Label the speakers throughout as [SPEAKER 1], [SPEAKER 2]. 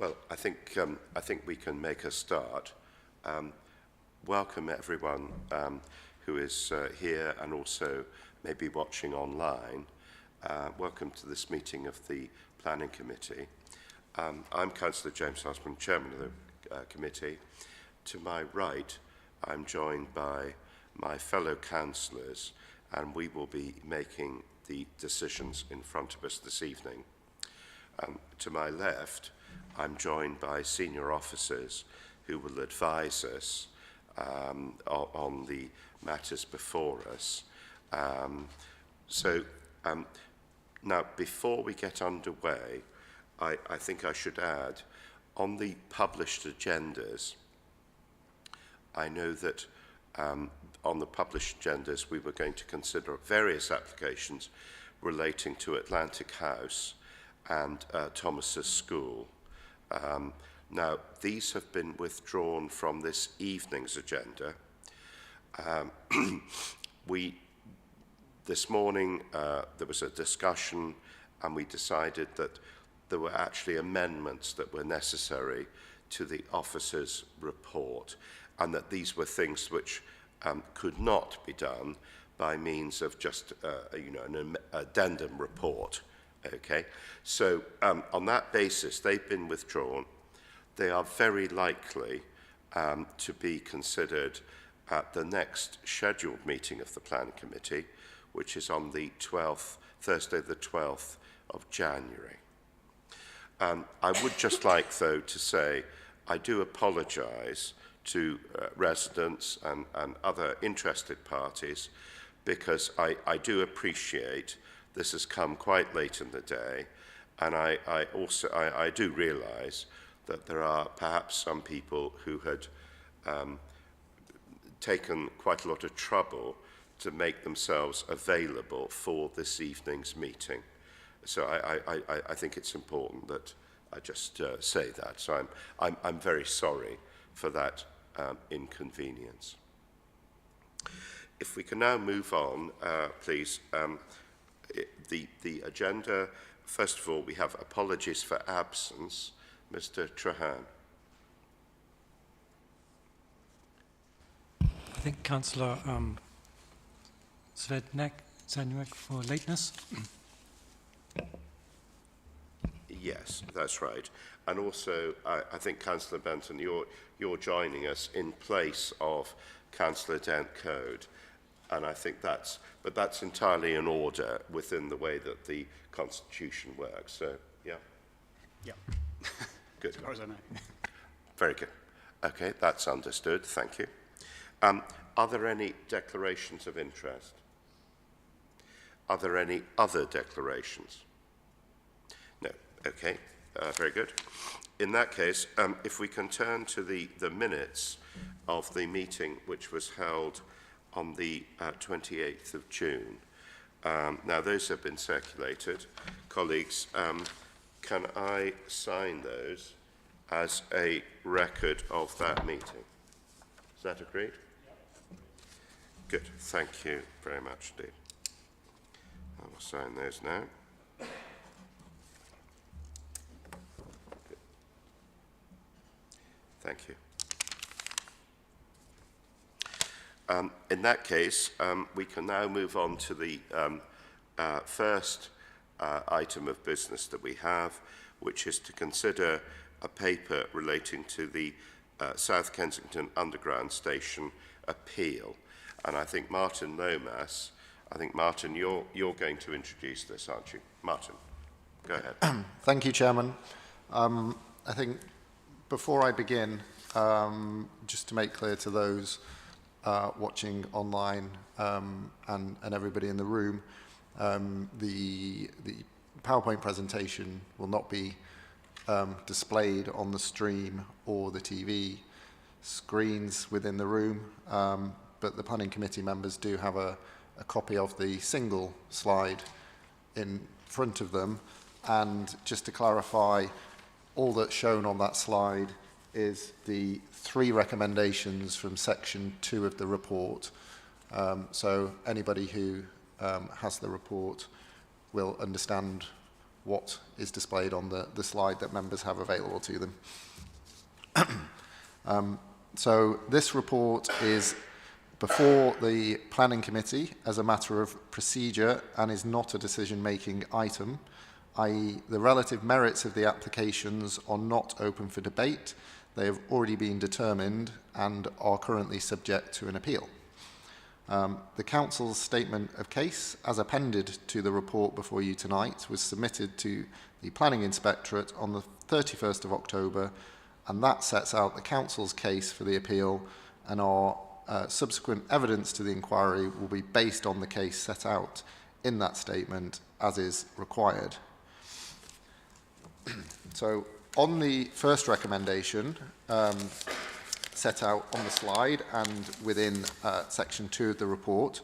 [SPEAKER 1] Well, I think we can make a start. Welcome everyone who is here and also maybe watching online. Welcome to this meeting of the Planning Committee. I'm Councillor James Hosman, Chairman of the committee. To my right, I'm joined by my fellow councillors, and we will be making the decisions in front of us this evening. To my left, I'm joined by senior officers who will advise us on the matters before us. Now, before we get underway, I think I should add, on the published agendas, I know that on the published agendas we were going to consider various applications relating to Atlantic House and Thomas's School. Now, these have been withdrawn from this evening's agenda. This morning there was a discussion and we decided that there were actually amendments that were necessary to the officer's report, and that these were things which could not be done by means of just an addendum report. Okay, so on that basis, they've been withdrawn. They are very likely to be considered at the next scheduled meeting of the Planning Committee, which is on the 12th, Thursday the 12th of January. I would just like, though, to say I do apologise to residents and other interested parties, because I do appreciate this has come quite late in the day, and I do realise that there are perhaps some people who had taken quite a lot of trouble to make themselves available for this evening's meeting. So I think it's important that I just say that. So I'm very sorry for that inconvenience. If we can now move on, please. The agenda, first of all, we have apologies for absence. Mr. Trahan.
[SPEAKER 2] I think Councillor Zvednek for lateness.
[SPEAKER 1] Yes, that's right. And also, I think Councillor Benton, you're joining us in place of Councillor Dent Code. And I think that's entirely in order within the way that the Constitution works. So, yeah.
[SPEAKER 3] Yeah.
[SPEAKER 1] Good.
[SPEAKER 3] As far as I know.
[SPEAKER 1] Very good. Okay, that's understood. Thank you. Are there any declarations of interest? Are there any other declarations? No. Okay. Very good. In that case, if we can turn to the minutes of the meeting which was held on the 28th of June. Now, those have been circulated. Colleagues, can I sign those as a record of that meeting? Is that agreed? Good. Thank you very much indeed. I will sign those now. Good. Thank you. In that case, we can now move on to the first item of business that we have, which is to consider a paper relating to the South Kensington Underground Station appeal. And I think Martin Lomas, Martin, you're going to introduce this, aren't you? Martin, go ahead.
[SPEAKER 4] Thank you, Chairman. I think before I begin, just to make clear to those watching online and everybody in the room, the PowerPoint presentation will not be displayed on the stream or the TV screens within the room, but the Planning Committee members do have a copy of the single slide in front of them. And just to clarify, all that's shown on that slide is the 3 recommendations from section 2 of the report. So anybody who has the report will understand what is displayed on the slide that members have available to them. So this report is before the Planning Committee as a matter of procedure and is not a decision-making item, i.e. the relative merits of the applications are not open for debate. They have already been determined and are currently subject to an appeal. The Council's statement of case, as appended to the report before you tonight, was submitted to the Planning Inspectorate on the 31st of October, and that sets out the Council's case for the appeal, and our subsequent evidence to the inquiry will be based on the case set out in that statement as is required. So on the first recommendation set out on the slide and within section 2 of the report,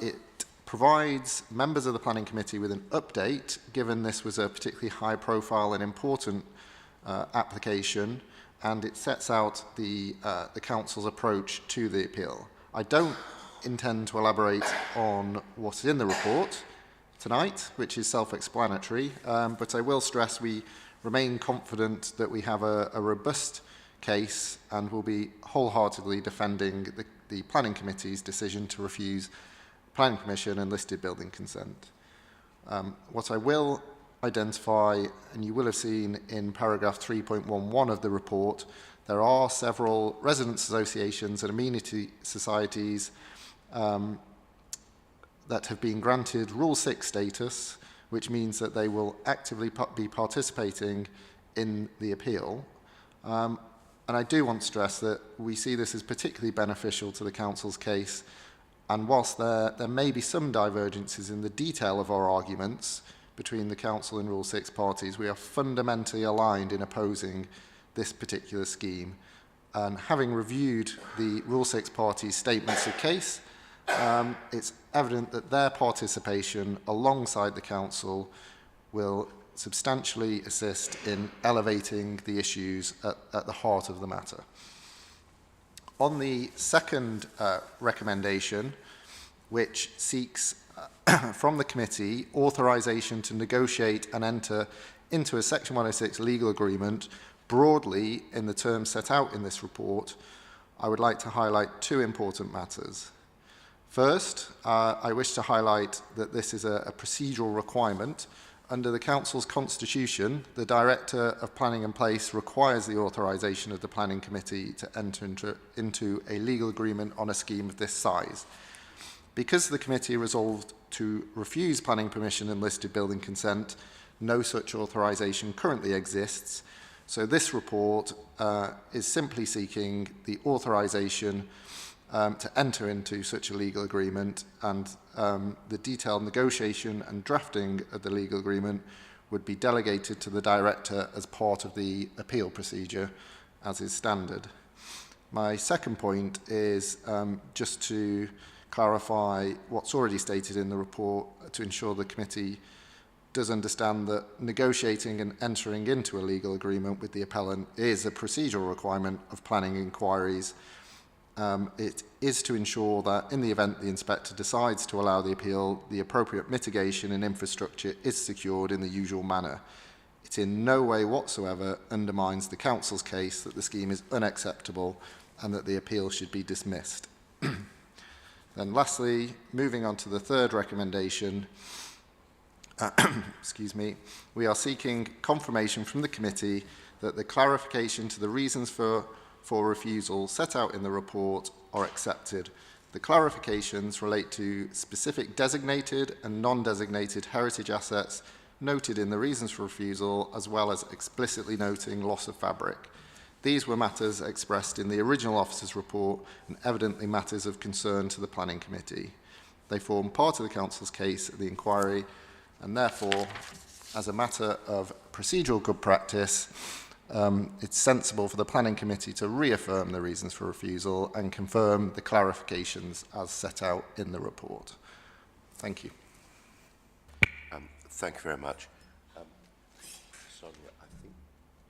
[SPEAKER 4] it provides members of the Planning Committee with an update, given this was a particularly high profile and important application, and it sets out the Council's approach to the appeal. I don't intend to elaborate on what is in the report tonight, which is self-explanatory, but I will stress we remain confident that we have a robust case and will be wholeheartedly defending the Planning Committee's decision to refuse planning permission and listed building consent. What I will identify, and you will have seen in paragraph 3.11 of the report, there are several residents' associations and amenity societies that have been granted Rule 6 status, which means that they will actively be participating in the appeal. And I do want to stress that we see this as particularly beneficial to the Council's case, and whilst there may be some divergences in the detail of our arguments between the Council and Rule 6 parties, we are fundamentally aligned in opposing this particular scheme. And having reviewed the Rule 6 parties' statements of case, it's evident that their participation alongside the Council will substantially assist in elevating the issues at the heart of the matter. On the second recommendation, which seeks from the committee authorisation to negotiate and enter into a Section 106 legal agreement broadly in the terms set out in this report, I would like to highlight two important matters. First, I wish to highlight that this is a procedural requirement. Under the Council's constitution, the Director of Planning and Place requires the authorisation of the Planning Committee to enter into a legal agreement on a scheme of this size. Because the committee resolved to refuse planning permission and listed building consent, no such authorisation currently exists. So this report is simply seeking the authorisation to enter into such a legal agreement, and the detailed negotiation and drafting of the legal agreement would be delegated to the Director as part of the appeal procedure, as is standard. My second point is just to clarify what's already stated in the report to ensure the committee does understand that negotiating and entering into a legal agreement with the appellant is a procedural requirement of planning inquiries. It is to ensure that in the event the inspector decides to allow the appeal, the appropriate mitigation and infrastructure is secured in the usual manner. It in no way whatsoever undermines the Council's case that the scheme is unacceptable and that the appeal should be dismissed. Then lastly, moving on to the third recommendation, excuse me, we are seeking confirmation from the committee that the clarification to the reasons for refusal set out in the report are accepted. The clarifications relate to specific designated and non-designated heritage assets noted in the reasons for refusal, as well as explicitly noting loss of fabric. These were matters expressed in the original officer's report and evidently matters of concern to the Planning Committee. They form part of the Council's case at the inquiry, and therefore, as a matter of procedural good practice, it's sensible for the Planning Committee to reaffirm the reasons for refusal and confirm the clarifications as set out in the report. Thank you.
[SPEAKER 1] Thank you very much. Sonia, I think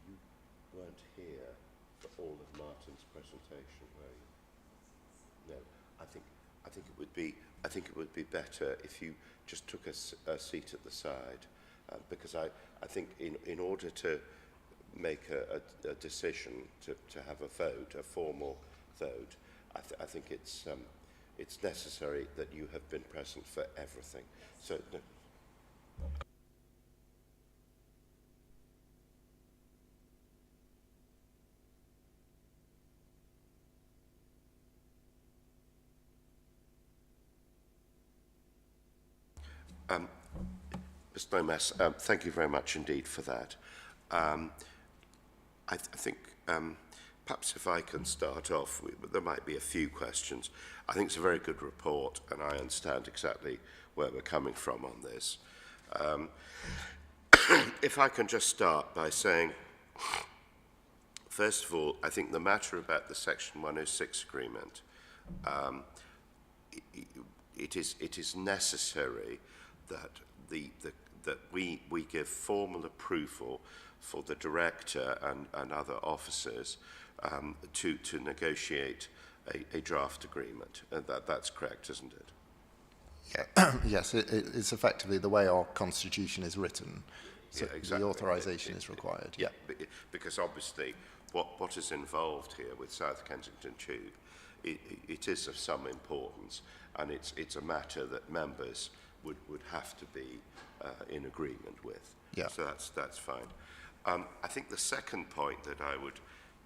[SPEAKER 1] you weren't here for all of Martin's presentation, were you? No. I think it would be better if you just took a seat at the side, because I think in order to make a decision to have a vote, a formal vote, I think it's necessary that you have been present for everything. So. No. Mr. Lomas, thank you very much indeed for that. I think perhaps if I can start off, there might be a few questions. I think it's a very good report, and I understand exactly where we're coming from on this. If I can just start by saying, first of all, I think the matter about the Section 106 agreement, it is necessary that that we give formal approval for the director and other officers to negotiate a draft agreement. That's correct, isn't it?
[SPEAKER 4] Yeah. Yes, it's effectively the way our constitution is written. So
[SPEAKER 1] yeah, exactly.
[SPEAKER 4] The authorisation is required.
[SPEAKER 1] Yeah, because obviously what is involved here with South Kensington Tube, it is of some importance, and it's a matter that members would have to be in agreement with.
[SPEAKER 4] Yeah.
[SPEAKER 1] So that's fine. I think the second point that I would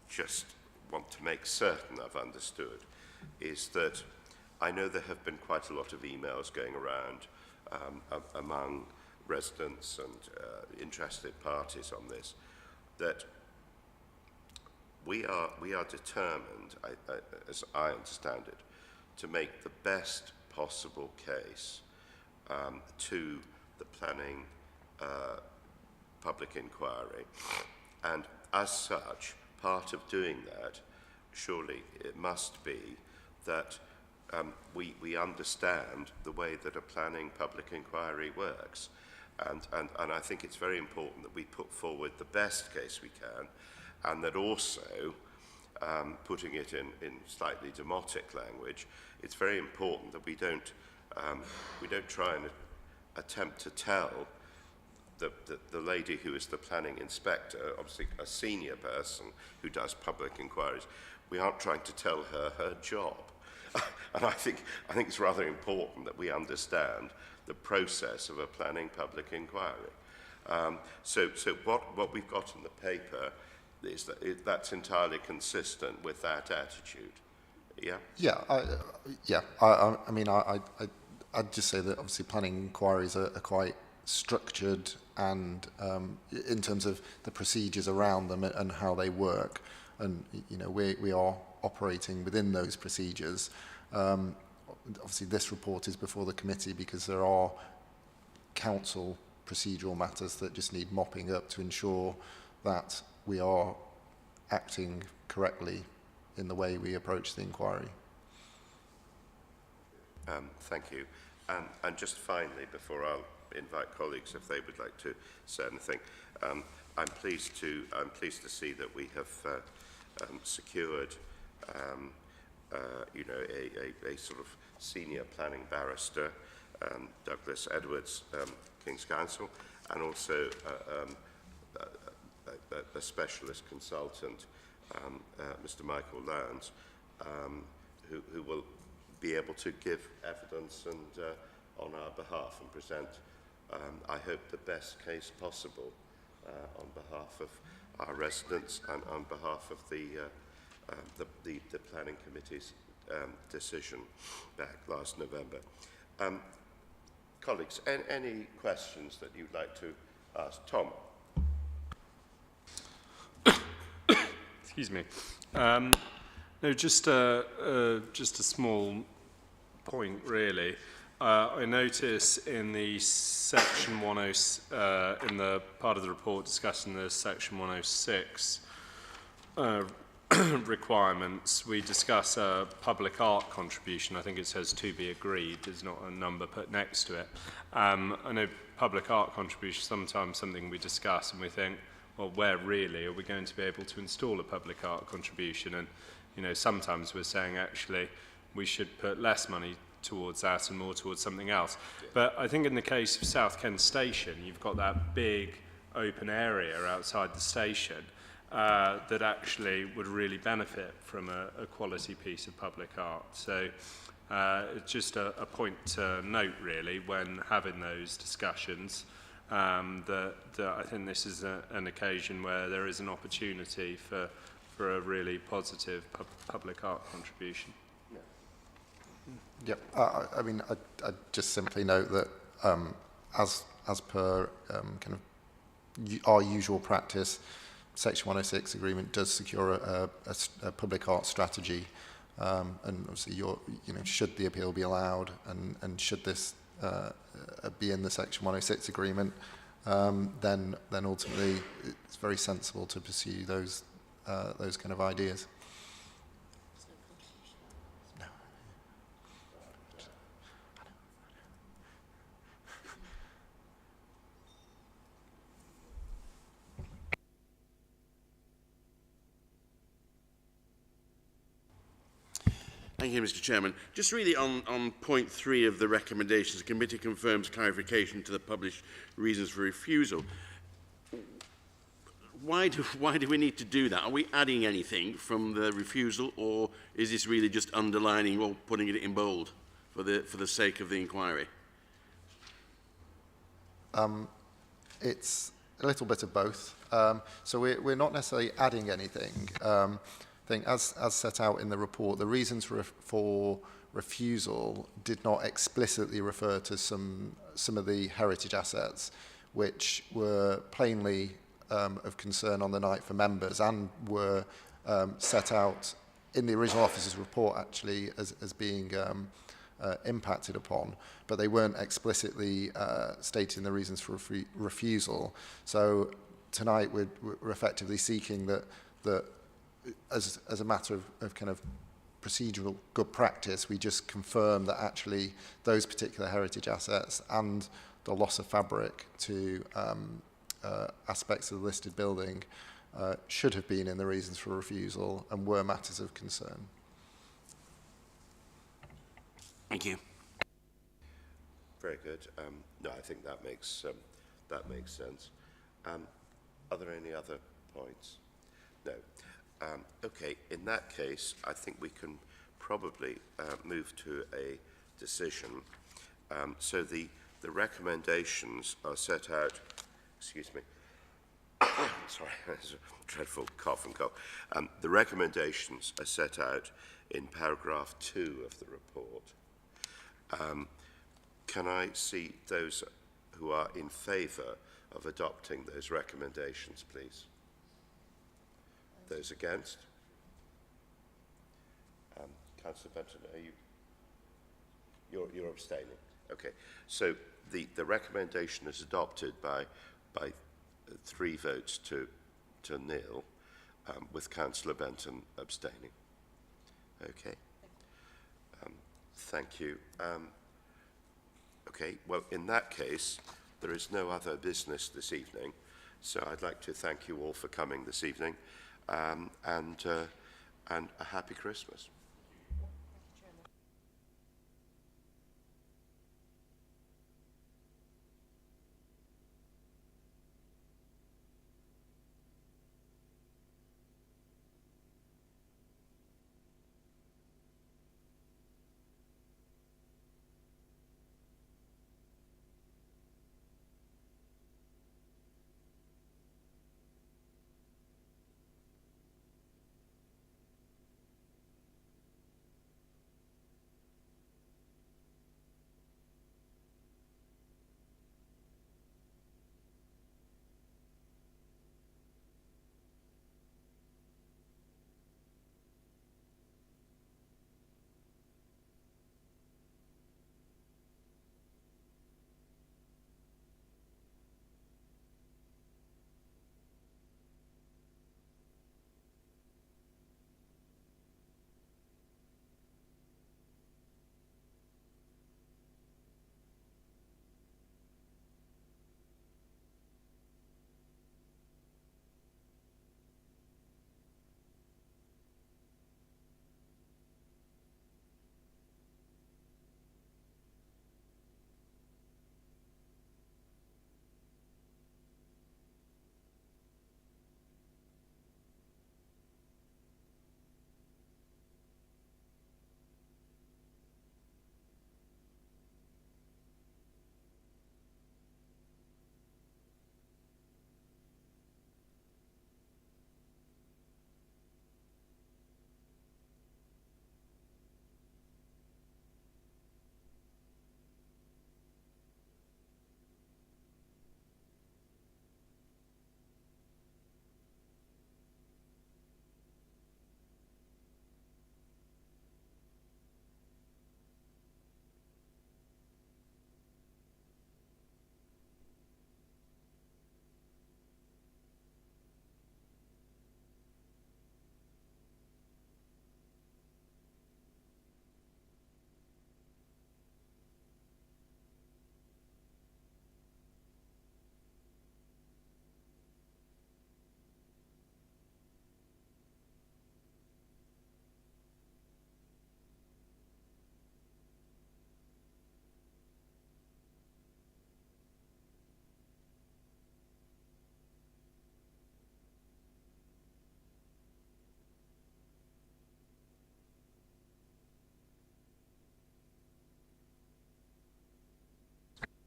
[SPEAKER 1] just want to make certain I've understood is that I know there have been quite a lot of emails going around among residents and interested parties on this, that we are determined, as I understand it, to make the best possible case to the planning public inquiry, and as such, part of doing that, surely it must be that we understand the way that a planning public inquiry works, and I think it's very important that we put forward the best case we can, and that also, putting it in slightly demotic language, it's very important that we don't try and attempt to tell the lady who is the planning inspector, obviously a senior person who does public inquiries, we aren't trying to tell her job. And I think it's rather important that we understand the process of a planning public inquiry. So what we've got in the paper is that that's entirely consistent with that attitude. Yeah?
[SPEAKER 4] Yeah. I mean, I'd just say that obviously planning inquiries are quite structured, and in terms of the procedures around them and how they work, and you know we are operating within those procedures. Obviously this report is before the committee because there are council procedural matters that just need mopping up to ensure that we are acting correctly in the way we approach the inquiry.
[SPEAKER 1] Thank you. And just finally, before I'll invite colleagues if they would like to say anything, I'm pleased to see that we have secured, you know, a sort of senior planning barrister, Douglas Edwards, King's Counsel, and also a specialist consultant, Mr. Michael Lowndes, who will be able to give evidence and on our behalf and present, I hope, the best case possible on behalf of our residents and on behalf of the Planning Committee's decision back last November. Colleagues, any questions that you'd like to ask? Tom?
[SPEAKER 3] Excuse me. No, just a small point, really. I notice in the section 10, in the part of the report discussing the section 106 requirements, we discuss a public art contribution. I think it says to be agreed. There's not a number put next to it. I know public art contribution is sometimes something we discuss and we think, well, where really are we going to be able to install a public art contribution? And, you know, sometimes we're saying actually we should put less money towards that and more towards something else. But I think in the case of South Kent Station, you've got that big open area outside the station that actually would really benefit from a quality piece of public art. So it's just a point to note, really, when having those discussions, that I think this is an occasion where there is an opportunity for a really positive public art contribution.
[SPEAKER 4] Yep. I mean, I just simply note that as per kind of our usual practice, Section 106 agreement does secure a public art strategy, and obviously, should the appeal be allowed, and should this be in the Section 106 agreement, then ultimately it's very sensible to pursue those kind of ideas.
[SPEAKER 5] Thank you, Mr. Chairman. Just really on point 3 of the recommendations, the committee confirms clarification to the published reasons for refusal. Why do we need to do that? Are we adding anything from the refusal, or is this really just underlining or putting it in bold for the sake of the inquiry?
[SPEAKER 4] It's a little bit of both. So we're not necessarily adding anything. I think as set out in the report, the reasons for refusal did not explicitly refer to some of the heritage assets, which were plainly of concern on the night for members and were set out in the original officer's report, actually, as being impacted upon, but they weren't explicitly stating the reasons for refusal. So tonight we're effectively seeking that as a matter of kind of procedural good practice, we just confirm that actually those particular heritage assets and the loss of fabric to aspects of the listed building should have been in the reasons for refusal and were matters of concern.
[SPEAKER 5] Thank you.
[SPEAKER 1] Very good. No, I think that makes sense. Are there any other points? No. Okay, in that case, I think we can probably move to a decision. So the recommendations are set out, excuse me, sorry, there's a dreadful cough and cold. The recommendations are set out in paragraph 2 of the report. Can I see those who are in favour of adopting those recommendations, please? Those against? Councillor Benton, you're abstaining. Okay, so the recommendation is adopted by 3 votes to nil, with Councillor Benton abstaining. Okay. Thank you. Okay, well, in that case, there is no other business this evening, so I'd like to thank you all for coming this evening, and a happy Christmas.